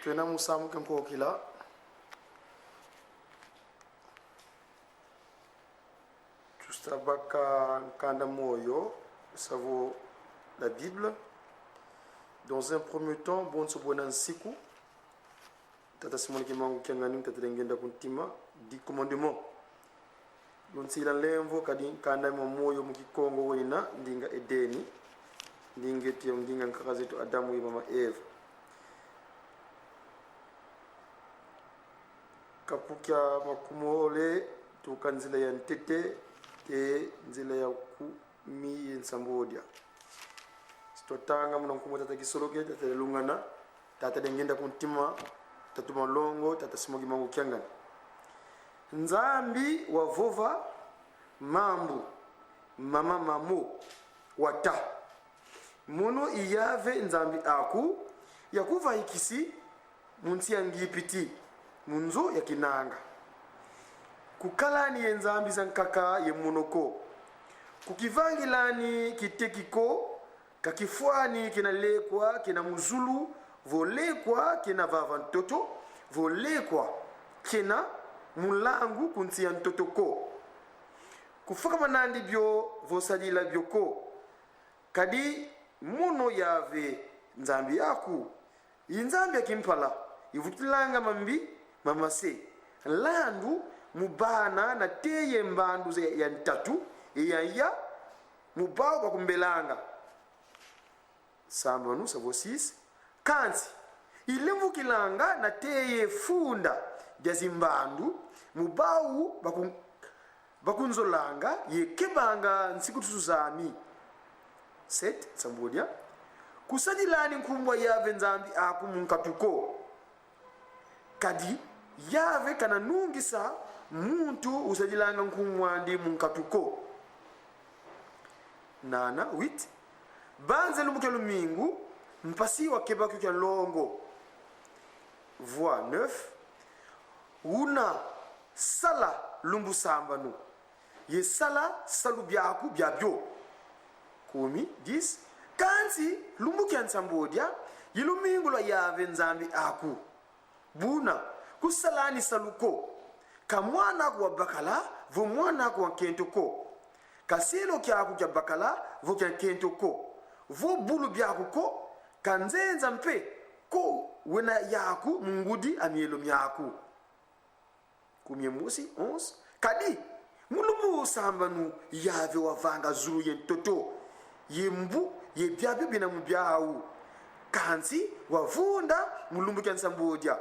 Twena musamu kenko kila tustabaka kanda moyo savo la Bible. Dans un premier temps, bon so bonan siku tata simon ki mangu kengani tata ngenda kuntima di commandement don sila lemvo kadi kanda mo moyo mu kikongo wonina ndinga edeni ndingeti ndinga nkakazetu Adamu и mama Eve kapukya makumole tukanzila ya ntete te nzila ya ku mi ensambodia stotanga muna kumota takisologe tata lungana tata ngenda kuntima tatuma longo tata simogi mangu kyangani nzambi wa vova mambu mama mamu wata muno iyave nzambi aku yakuva ikisi munsi yangipiti munzo ya kinanga kukalani yenzambi zankaka ye munoko kukivangilani kitekiko kakifwani kinalekwa kina muzulu volekwa kina vava ntoto volekwa kina mulangu kuntia ntoto ko kufaka manandi byo vosalila byoko kadi muno yave nzambi yaku inzambi yakimpala ivutilanga mambi mamase landu mubana na teye mbandu ya ntatu ya mubao kwa kumbelanga samba nu savo 6 kansi ilemvu kilanga na teye funda jazimbandu mubau bakunzolanga yekebanga nsiku tusuzami 7 sambodia kusadilani nkumbwa yave nzambi aku munkatuko kadi yave kana nungisa muntu usadilanga nkumwandi munkatuko nana 8 banze lumbuke lumingu mpasi wa kebaku kya longo voix 9 una sala lumbu sambanu ye sala salu byaku byabyo kumi 10 kansi lumbu kya nsambodia yilumingu la yave nzambi aku buna kusalani saluko kamwana kwa bakala vo mwana kwa kentoko kaselo kyaku kya bakala vo kya kentoko vo bulu byaku ko kanzenza mpe ko wena yaku mungudi amielo myaku kumye musi 11 kadi mulumu sambanu yave wavanga zulu yentoto yembu yebyabyo bina mubyawu kansi wavunda mulumbu kya nsambodia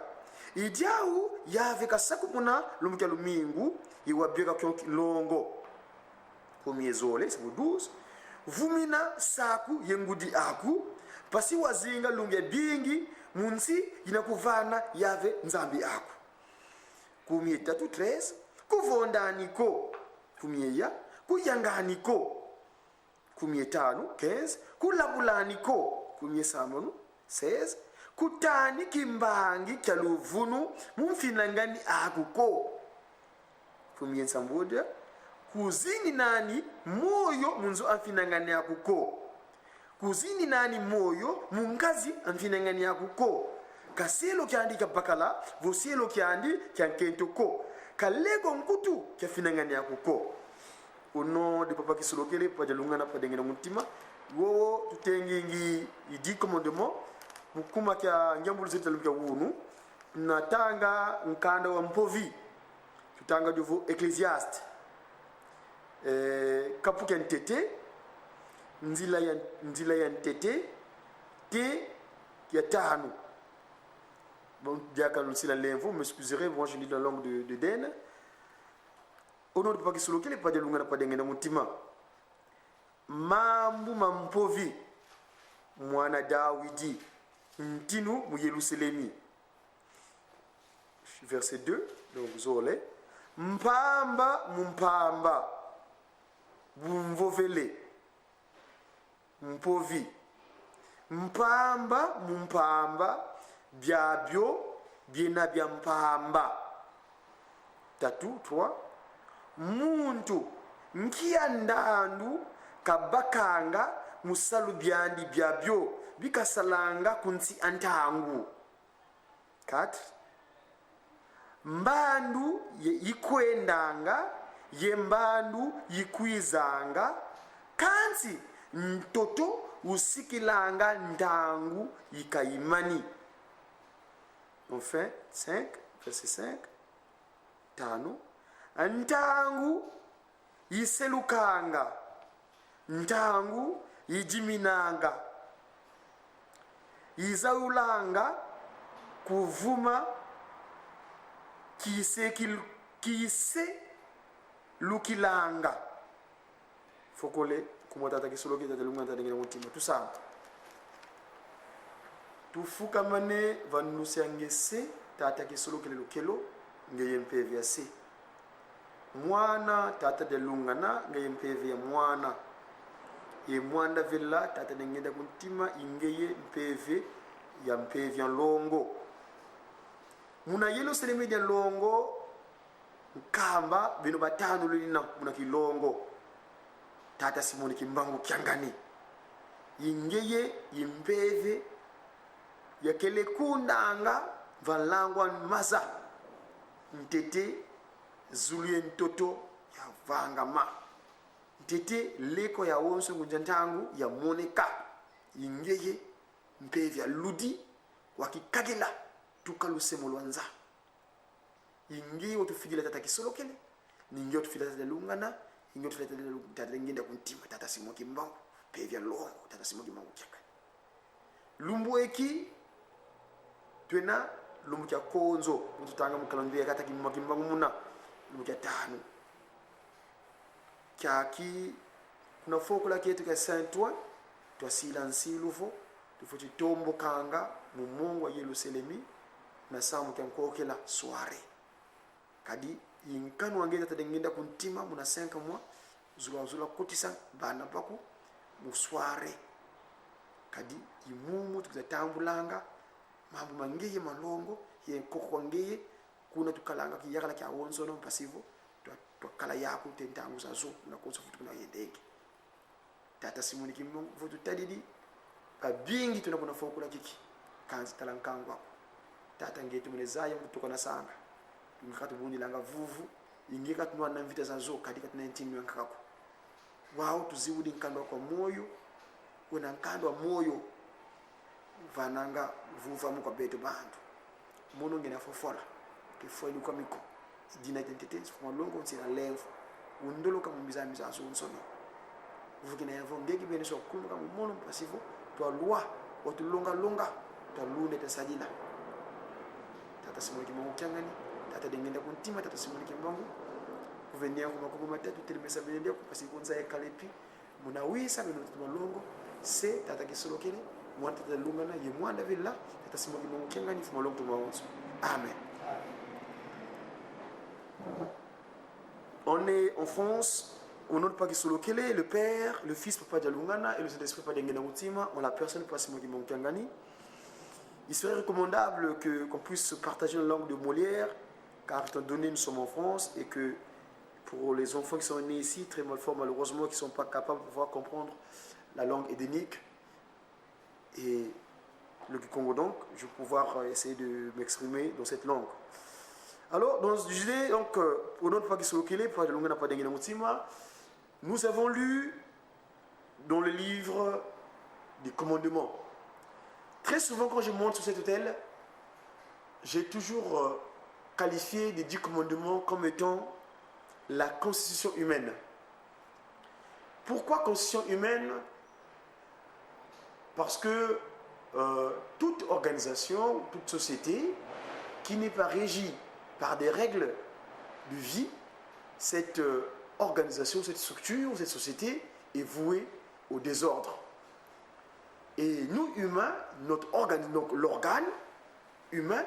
idiawu yave kasakumuna lumbu kya lumingu yiwabyeka kyo longo kumye zole sabu 12 vumina saku yengudi aku pasi wazinga lunge bingi munsi inakuvana yave nzambi aku kumye 13 kuvondaniko kumye ya kuyanganiko kumye 15 kulabulaniko kumye 16 kutani kimbangi kya luvunu mumfinangani akuko kumye nsambodia kuzini nani moyo munzo amfinangani akuko kuzini nani moyo mungazi amfinangani akuko kaselo kyandika bakala voselo kyandi kyankentoko kalego nkutu kyafinangani akuko ono de papa kisolokele pa jalungana pa dengena mutima wo tutengingi idi commandement mukuma kya njambulu zetu kya wunu natanga nkanda wa mpovi tutanga jovo ecclesiaste kapuka ntete nzila ya ntete te ya tanu bon diaka lusila lemvu m'excuserez moi je lis la langue de Den au nom de papa kisolokele pa jalungana pa dengena mutima mambu mampovi mwana Dawidi ntinu mu Yerusalemi verset 2 donc zole mpamba mumpamba bumvovele mpovi mpamba mumpamba byabyo byena bya mpamba 3 muntu nkia ndandu kabakanga musalu byandi byabyo bikasalanga kunsi antangu 4. Mbandu yikwendanga ye mbandu yikwizanga kansi mtoto usikilanga ndangu yikayimani. Enfin 5 verset 5. Tano. Ntangu yiselukanga ntangu yijiminanga yizaulanga kuvuma kise lukilanga. Fokole kumotata kisoloki tatalunga tadengena mutima tusamba tufukamane vanusangese tata kisoloki lukelo ngeyempevi se mwana tata delungana ngeyempevi ya mwana ye mwanda villa tata dengenda kuntima ingeye mpevi ya mpevi ya longo muna yelo seleme dia longo nkamba bino batano lina muna kilongo tata Simoni Kimbangu Kyangani ingeye yimbeve yakele kundanga valangwa maza ntete zuluye ntoto ya vangama ntete leko ya wonso ngunjantangu ya moneka ingeye mpevi ya ludi wakikagela tukalusemolwanza ingi otufigila tata kisolokele ningi otufigila tata lungana ingi otufigila tata ngenda kuntima tata Simoni Kimbangu pevya longo tata Simoni Kimbangu Kyangani lumbu eki twena lumbu kya konzo mututanga mukalondia kata Kimbangu muna lumbu kya tano kyaki kuna fokola ketu ka Saint-Ouen twasila nsilufo tufuti tombo kanga mumungu wa Yerusalemi na samu kya nkokela soare kadi yinkanu wangenda tadengenda kuntima muna 5 mois zula kotisa bana baku musware kadi imumu tukatambulanga mambo mangeye malongo ye nkoko ngeye kuna tukalanga kiyakala kya wonso no pasivo twakala yako tentangu sazo na konso futu na yendeke tata Simoni Kimbangu futu tadidi kabingi tunakuna fokula kiki kanzi talankangwa tata ngetu munezaya mutuko na sanga ngikatu bundi langa vuvu ingika tunwa na mvita za zo kadika 19 yankako wao tuziudi nkando kwa moyo kuna nkando wa moyo vananga vuva mu kwa beto bandu mono ngena fofola ke foilu kwa miko dina identité fo longo nsina lenfo undolo kama mbiza so nsono vukina yavo ngeki bene so kumba kama mono pasivo to loi otulonga longa to lune te sajila tata Simoni Kimbangu Kyangani tata dengenda kuntima tata Simoni Kimbangu kuvenia kwa makoko matatu telemesa bendia kupasikunza ya kalepi munawisa beno tumalongo se tata kisolokele mwanta tata lungana ye mwanda villa tata Simoni Kimbangu Kyangani fumalongo tumaonso. Amen. On est en France au nom de Paki Solokele, le Père, le Fils Papa Dialungana et le Saint-Esprit Papa Dengena Mutima, en la personne de Papa Simoni Kimbangu Kyangani. Il serait recommandable qu'on puisse partager la langue de Molière, car étant donné nous sommes en France et que pour les enfants qui sont nés ici, très mal forts malheureusement, qui ne sont pas capables de pouvoir comprendre la langue édénique et le Congo donc, je vais pouvoir essayer de m'exprimer dans cette langue. Alors, dans ce sujet, donc, au nom de Paki Solokele, nous avons lu dans le livre des commandements. Très souvent, quand je monte sur cet hôtel, j'ai toujours qualifié les 10 commandements comme étant la constitution humaine. Pourquoi constitution humaine? Parce que toute organisation, toute société qui n'est pas régie par des règles de vie, cette organisation, cette structure, cette société est vouée au désordre. Et nous, humains, notre organe, donc l'organe humain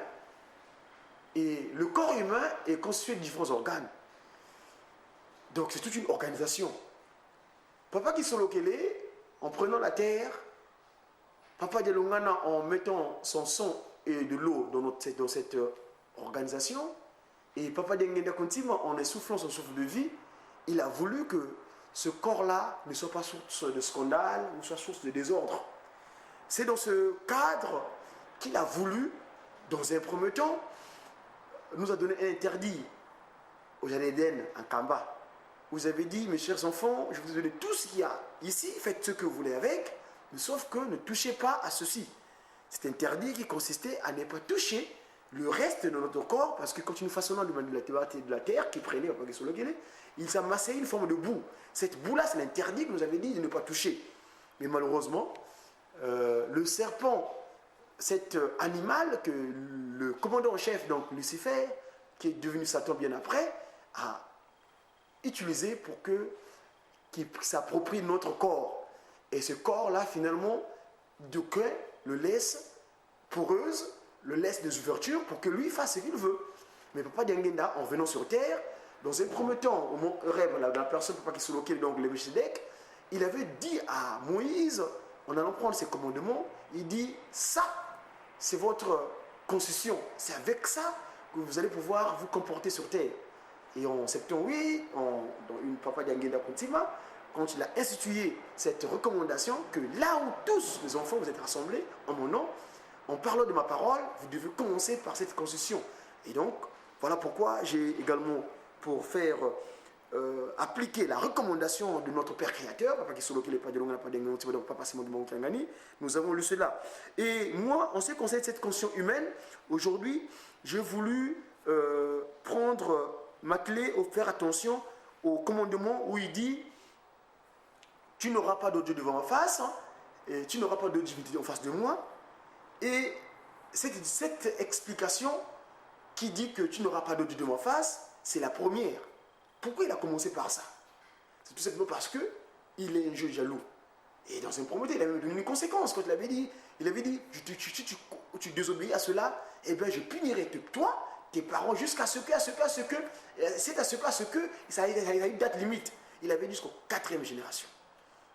et le corps humain est constitué de différents organes. Donc c'est toute une organisation. Papa Kisolokele, en prenant la terre, Papa Dialungana, en mettant son sang et de l'eau dans cette organisation, et Papa Dengenda Kontima, en essoufflant son souffle de vie, il a voulu que ce corps-là ne soit pas source de scandale, ne soit source de désordre. C'est dans ce cadre qu'il a voulu Dans un premier temps, nous a donné un interdit au Jardin d'Éden, en Kamba. Vous avez dit, mes chers enfants, je vous ai donné tout ce qu'il y a ici, faites ce que vous voulez avec, sauf que ne touchez pas à ceci. C'est interdit qui consistait à ne pas toucher le reste de notre corps, parce que quand nous façonnons de la terre, qui prenait, il s'amassait une forme de boue. Cette boue-là, c'est l'interdit que nous avait dit de ne pas toucher. Mais malheureusement, le serpent, cet animal que le commandant en chef, donc Lucifer, qui est devenu Satan bien après, a utilisé pour qu'il s'approprie notre corps. Et ce corps-là, finalement, d'aucuns le laisse poreuse, le laisse des ouvertures pour que lui fasse ce qu'il veut. Mais Papa Diangenda, en venant sur terre, dans un premier temps, au mont Horeb, la personne Papa Kisoloké, donc le Melchizedek, il avait dit à Moïse, en allant prendre ses commandements, il dit, ça, c'est votre concession. C'est avec ça que vous allez pouvoir vous comporter sur terre. Et en 78, dans une Papa Diangenda Kuntima, quand il a institué cette recommandation, que là où tous les enfants vous êtes rassemblés, en mon nom, en parlant de ma parole, vous devez commencer par cette concession. Et donc, voilà pourquoi j'ai également, pour faire appliquer la recommandation de notre Père Créateur, Papa Kisoloké, le Père de Longa, Papa Simon de Mountangani, nous avons lu cela. Et moi, en ce qui concerne cette conscience humaine, aujourd'hui, j'ai voulu m'atteler au faire attention au commandement où il dit tu n'auras pas d'autre Dieu devant ma face, hein, et tu n'auras pas d'autre divinité en face de moi. Et cette explication qui dit que tu n'auras pas d'autre Dieu devant ma face, c'est la première. Pourquoi il a commencé par ça? C'est tout simplement parce qu'il est un Dieu jaloux. Et dans un premier temps, il avait donné une conséquence quand il avait dit, tu désobéis à cela, eh bien je punirai toi, tes parents, jusqu'à ce que, ça a une date limite. Il avait dit jusqu'aux 4e génération.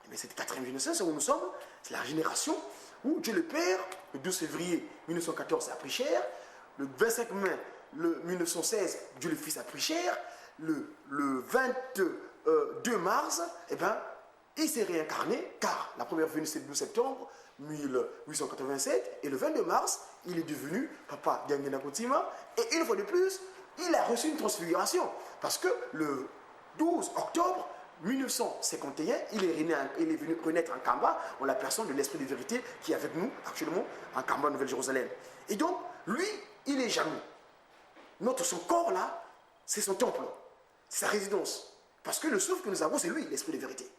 Mais cette 4e génération, c'est où nous sommes, c'est la génération où Dieu le Père, le 12 février 1914, a pris cher, le 25 mai 1916, Dieu le Fils a pris cher, le 22 mars, eh ben, il s'est réincarné, car la première venue c'est le 12 septembre 1887, et le 22 mars, il est devenu Papa Diangenda Kuntima, et une fois de plus, il a reçu une transfiguration, parce que le 12 octobre 1951, il est venu renaître en Kamba, en la personne de l'Esprit de vérité qui est avec nous actuellement en Kamba, Nouvelle-Jérusalem. Et donc, lui, il est jaloux. Son corps là, c'est son temple, c'est sa résidence. Parce que le souffle que nous avons, c'est lui, l'Esprit de vérité.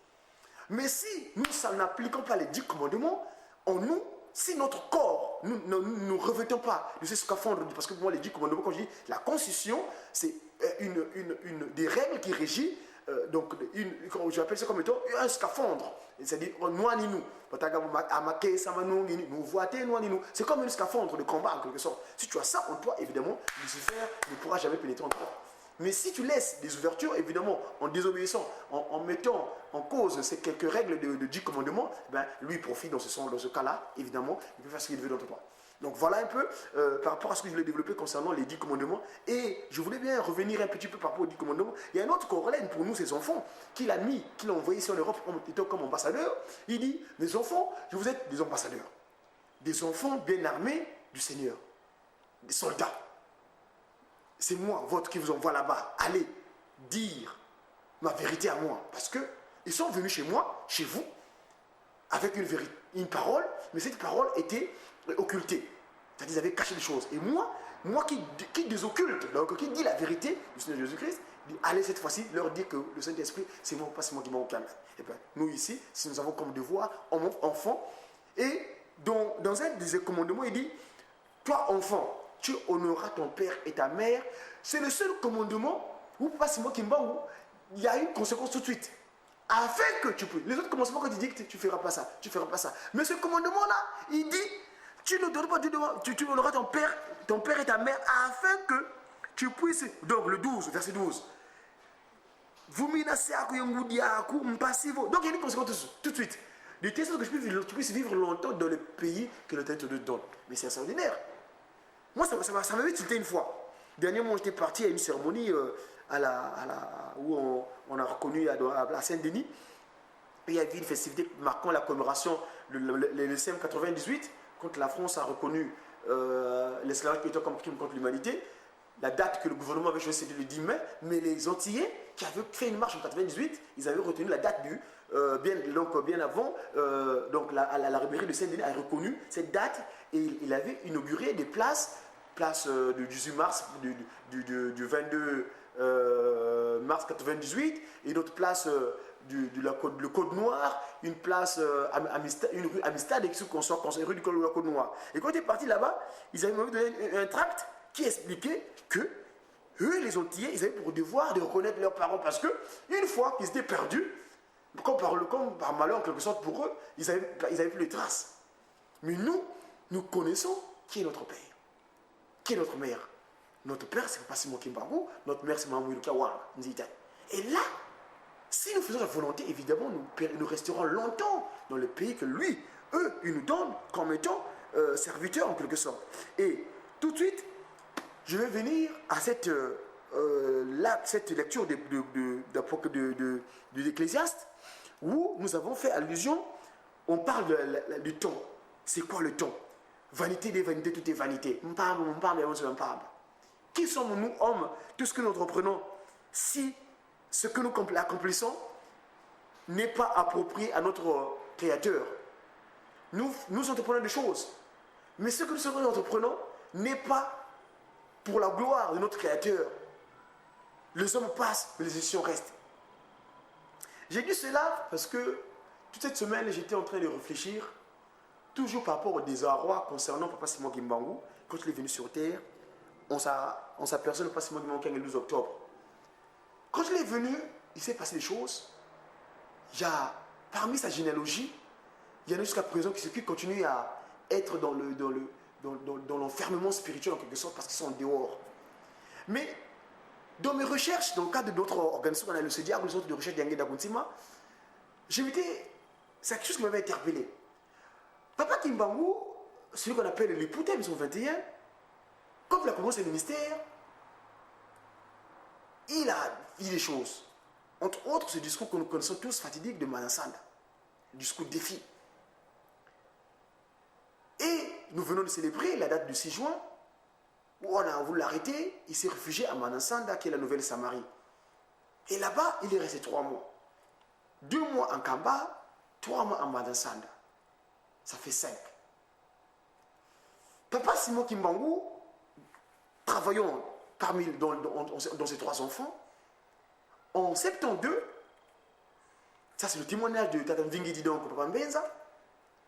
Mais si nous n'appliquons pas les 10 commandements, en nous, si notre corps, nous ne revêtons pas de ce scaphandre, parce que pour moi, les 10 commandements, quand je dis la constitution, c'est des règles qui régissent. Donc, j'appelle ça comme étant un scaphandre. C'est-à-dire, c'est comme un scaphandre de combat en quelque sorte. Si tu as ça en toi, évidemment, Lucifer ne pourra jamais pénétrer en toi. Mais si tu laisses des ouvertures, évidemment, en désobéissant, en mettant en cause ces quelques règles de 10 commandements, ben, lui profite dans ce cas-là, évidemment, il peut faire ce qu'il veut dans toi. Donc voilà un peu par rapport à ce que je voulais développer concernant les 10 commandements. Et je voulais bien revenir un petit peu par rapport aux 10 commandements. Il y a un autre corollaire pour nous, ces enfants, qu'il a envoyé ici en Europe étant comme ambassadeur. Il dit, mes enfants, vous êtes des ambassadeurs, des enfants bien armés du Seigneur, des soldats. C'est moi, votre, qui vous envoie là-bas. Allez dire ma vérité à moi. Parce qu'ils sont venus chez moi, chez vous, avec une parole, mais cette parole était occultée. C'est-à-dire qu'ils avaient caché des choses. Et moi qui désocculte, donc qui dit la vérité du Seigneur Jésus-Christ, allez cette fois-ci leur dire que le Saint-Esprit, c'est moi, pas c'est moi qui m'en calme. Et bien, nous ici, si nous avons comme devoir, enfant, et dans un des commandements, il dit, toi enfant, tu honoreras ton père et ta mère. C'est le seul commandement où pas c'est moi qui me bats, où il y a une conséquence tout de suite. Afin que tu peux. Les autres commandements, quand il dit que tu ne feras pas ça, tu ne feras pas ça. Mais ce commandement-là, il dit, tu ne donneras pas Dieu devant, tu honoreras ton père et ta mère, afin que tu puisses. Donc le 12, verset 12. Vous menacez à donc il y a une conséquence tout de suite. De telle sorte que tu puisses vivre longtemps dans le pays que le Seigneur te donne. Mais c'est extraordinaire. Moi, ça m'avait tilté une fois. Dernièrement, j'étais parti à une cérémonie où on a reconnu à Saint-Denis. Et il y avait une festivité marquant la commémoration, le CM 98, quand la France a reconnu l'esclavage était comme crime contre l'humanité. La date que le gouvernement avait choisie, c'était le 10 mai, mais les Antillais qui avaient fait une marche en 98, ils avaient retenu la date bien avant, la rébellion de Saint-Denis a reconnu cette date et il avait inauguré des place du 18 mars, du 22 mars 98, et une autre place le Code Noir, une place, une rue Amistad, et une rue du Code Noir. Et quand ils étaient partis là-bas, ils avaient même donné un tract qui expliquait que eux, les Antillais, ils avaient pour devoir de reconnaître leurs parents parce que une fois qu'ils étaient perdus, comme par malheur en quelque sorte pour eux, ils avaient plus les traces. Mais nous connaissons qui est notre père, qui est notre mère. Notre père, c'est pas Simon Kimbangu, notre mère, c'est Mamou Kawang, Nzita. Et là, si nous faisons la volonté, évidemment, nous resterons longtemps dans le pays que eux, ils nous donnent comme étant serviteurs en quelque sorte. Et tout de suite, je vais venir à cette lecture de l'Ecclésiaste où nous avons fait allusion, on parle du temps. C'est quoi le temps? Vanité des vanités, tout est vanité. Qui sommes-nous, hommes? Tout ce que nous entreprenons, si ce que nous accomplissons n'est pas approprié à notre Créateur, nous entreprenons des choses. Mais ce que nous entreprenons n'est pas pour la gloire de notre Créateur. Les hommes passent, mais les décisions restent. J'ai dit cela parce que toute cette semaine, j'étais en train de réfléchir, toujours par rapport au désarroi concernant Papa Simon Kimbangu. Quand il est venu sur Terre, on s'aperçoit que Papa Simon Kimbangu le 12 octobre. Quand il est venu, il s'est passé des choses. Il y a, parmi sa généalogie, il y en a jusqu'à présent qui continuent à être dans l'enfermement spirituel en quelque sorte parce qu'ils sont en dehors. Mais dans mes recherches, dans le cadre de d'autres organisations, on a le CEDIAC, le centre de recherche d'Yangé d'Aguntima, c'est quelque chose qui m'avait interpellé. Papa Kimbangu, celui qu'on appelle l'Épouté 1921, quand il a commencé le ministère, il a dit des choses. Entre autres, ce discours que nous connaissons tous, fatidique de Manansanda, le discours défi. Et nous venons de célébrer la date du 6 juin, où on a voulu l'arrêter. Il s'est réfugié à Manansanda, qui est la Nouvelle-Samarie. Et là-bas, il est resté 3 mois. 2 mois en Kamba, 3 mois en Manansanda. Ça fait 5. Papa Simon Kimbangu, travaillant dans ses 3 enfants, en 72, ça c'est le témoignage de Tata Mvingi Didon, Papa Mbenza,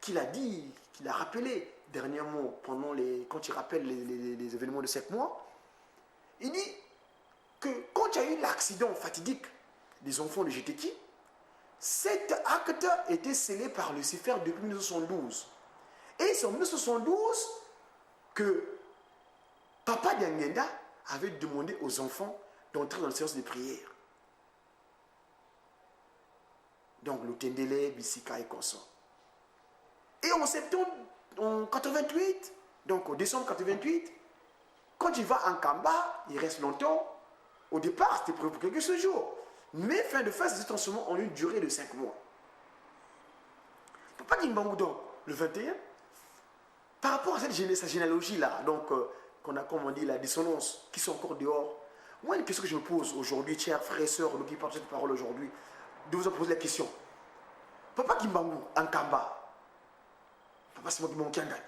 qu'il a rappelé dernièrement, quand il rappelle les événements de 7 mois, il dit que quand il y a eu l'accident fatidique des enfants de GTK, cet acte était scellé par Lucifer depuis 1972. Et c'est en 1972 que Papa Diangenda avait demandé aux enfants d'entrer dans la séance de prière. Donc le Tendele, Bissika et consorts. Et en septembre, en 88, donc en décembre 88, quand il va en Kamba, il reste longtemps. Au départ, c'était prévu pour quelques jours. Mais fin de phase, ces transformations ont une durée de 5 mois. Papa Kimbangu, donc, le 21, par rapport à sa généalogie-là, donc, qu'on a, comme on dit, la dissonance, qui sont encore dehors, moi, une question que je me pose aujourd'hui, chers frères et sœurs, nous qui parlent cette parole aujourd'hui, de vous poser la question. Papa Kimbangu, en Kamba, Papa Simon Kimbangu Kiangai,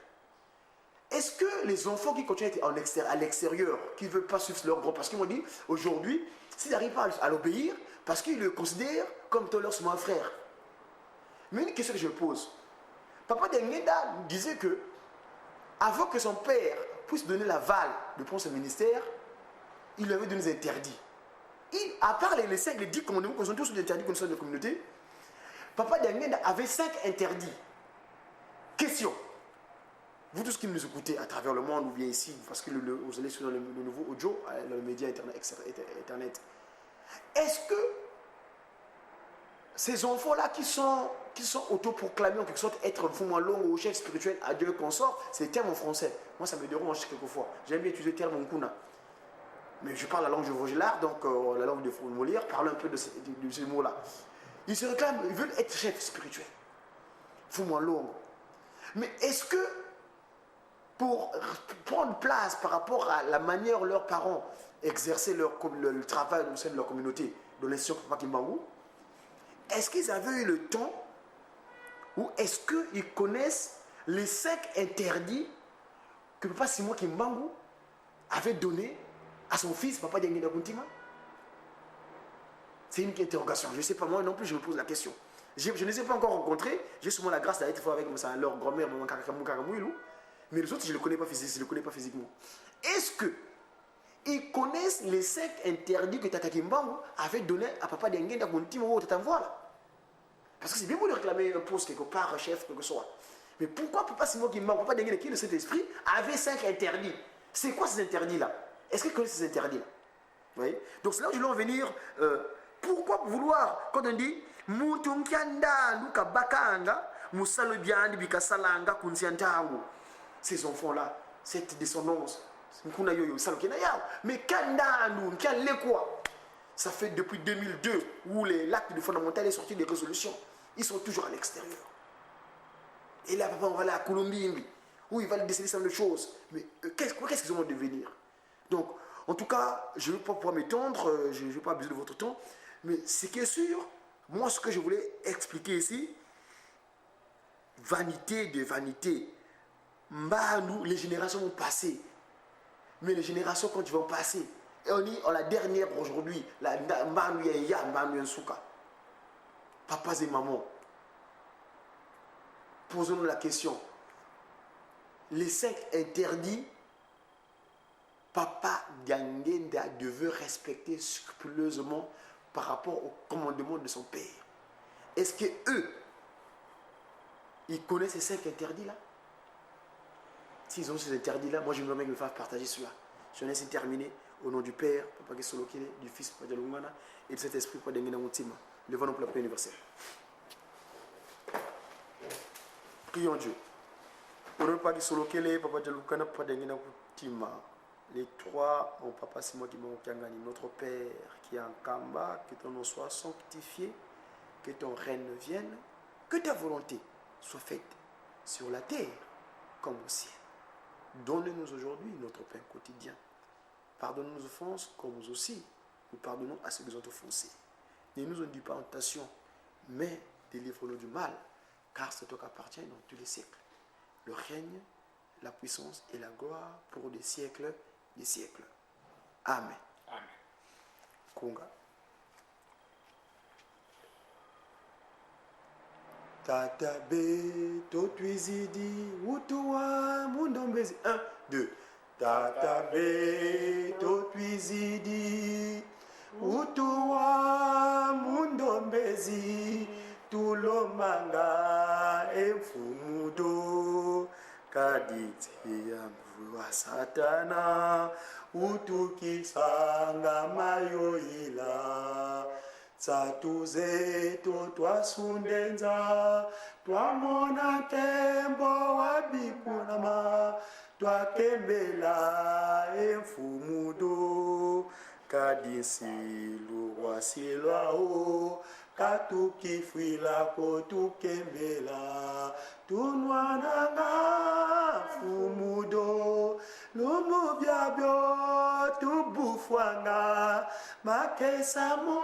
est-ce que les enfants qui continuent à être à l'extérieur, qui ne veulent pas suivre leur grand, parce qu'ils m'ont dit, aujourd'hui, s'ils n'arrivent pas à l'obéir, parce qu'ils le considèrent comme leur second frère. Mais une question que je me pose, Papa Dengenda disait que, avant que son père puisse donner l'aval de prendre ce ministère, il lui avait donné des interdits. À part les 5, les 10 commandements, qu'on sont tous des interdits comme ça de la communauté, Papa Dengenda avait 5 interdits. Question. Vous tous qui nous écoutez à travers le monde ou bien ici, parce que vous allez sur le nouveau audio, dans le média internet, est-ce que ces enfants-là qui sont autoproclamés en quelque sorte être Fumalo ou chef spirituel à Dieu consort, c'est des termes en français. Moi, ça me dérange quelquefois. J'aime bien utiliser le terme en kuna. Mais je parle la langue de Vaugelas, donc la langue de Molière, parle un peu de ce mot-là. Ils se réclament, ils veulent être chef spirituel. Fumalo. Mais est-ce que pour prendre place par rapport à la manière dont leurs parents exerçaient le travail au sein de leur communauté, dans l'institution Papa Kimbangu, est-ce qu'ils avaient eu le temps ou est-ce qu'ils connaissent les 5 interdits que Papa Simon Kimbangu avait donné à son fils, Papa Diangenda Kuntima? C'est une interrogation. Je ne sais pas, moi non plus, je me pose la question. Je ne les ai pas encore rencontrés. J'ai souvent la grâce d'être avec leur grand-mère, Maman Kakakamouilou. Mais les autres, je ne les connais pas physiquement. Est-ce qu'ils connaissent les 5 interdits que Tata Kimbangu avait donné à Papa Diangenda Kuntima ou Tata Mvoila? Parce que c'est bien beau de réclamer un poste quelque part, un chef, quelque soit. Mais pourquoi Papa Simon Kimbangu, Papa Diangenda, qui est le Saint-Esprit, avait 5 interdits? C'est quoi ces interdits-là? Est-ce qu'ils connaissent ces interdits-là? Vous voyez? Donc c'est là où je veux en venir. Pourquoi vouloir, quand on dit ces enfants-là, cette descendance, mais ça fait depuis 2002 où l'acte de fondamental est sorti des résolutions. Ils sont toujours à l'extérieur. Et là, papa, on va aller à Colombie, où il va décider ça de choses. Mais qu'est-ce qu'ils vont devenir? Donc, en tout cas, je ne vais pas pouvoir m'étendre, je ne vais pas abuser de votre temps. Mais ce qui est sûr, moi, ce que je voulais expliquer ici, vanité de vanité. Nous, les générations vont passer. Mais les générations, quand ils vont passer, et on est en la dernière aujourd'hui, papas et mamans, posons-nous la question. Les 5 interdits, Papa Diangenda devait respecter scrupuleusement par rapport au commandement de son père. Est-ce que eux, ils connaissent ces 5 interdits-là? S'ils ont ces interdits-là, moi je me remets que me faire partager cela. Je laisse terminer au nom du Père, Papa Gesolokele, du Fils, Papa Dialungana, et de cet esprit, Papa Diangenda Moutima. Levons-nous pour la paix universelle. Prions Dieu. Au nom de Papa Gesolokele, Papa Dialungana, Papa Diangenda Moutima. Les 3, mon Papa Simon Kimbangu, notre Père qui est en Kamba, que ton nom soit sanctifié, que ton règne vienne, que ta volonté soit faite sur la terre comme au ciel. Donne-nous aujourd'hui notre pain quotidien. Pardonne nos offenses comme nous aussi nous pardonnons à ceux qui nous ont offensés. Ne nous induis pas en tentation, mais délivre-nous du mal, car c'est toi qui appartient dans tous les siècles. Le règne, la puissance et la gloire pour des siècles des siècles. Amen. Amen. Konga. Tatabe totwizidi utuwa mundombezi. 1, 2. Tatabe totwizidi utuwa mundombezi tulomanga emfumudo kaditi ya mvua satana utukisanga mayoila tsatuze twasundenza twamona tembo wabikunama twakembela emfumudo kadisilu wasilwao katukifwila kotukembela tunwananga fumudo lumubyabyo tubufwanga makesamo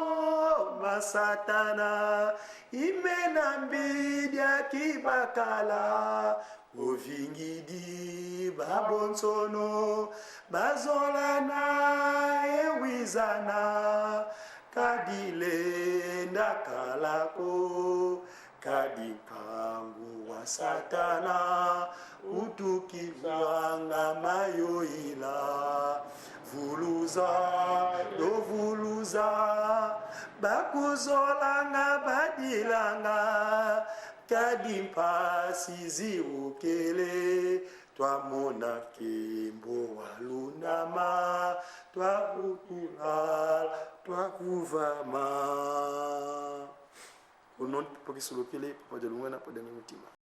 masatana imena mbidya kibakala ovingidi babonsono bazolana ewizana kadilenda kalako kadimpangu wa satana utukivanga mayoila vuluza dovuluza bakuzolanga badilanga kadimpasizi ukele twamona kembo walunama twakukula twakuvama. Au nom de Papa Gesolokele, Papa Dialungana, Papa Diangenda Moutima.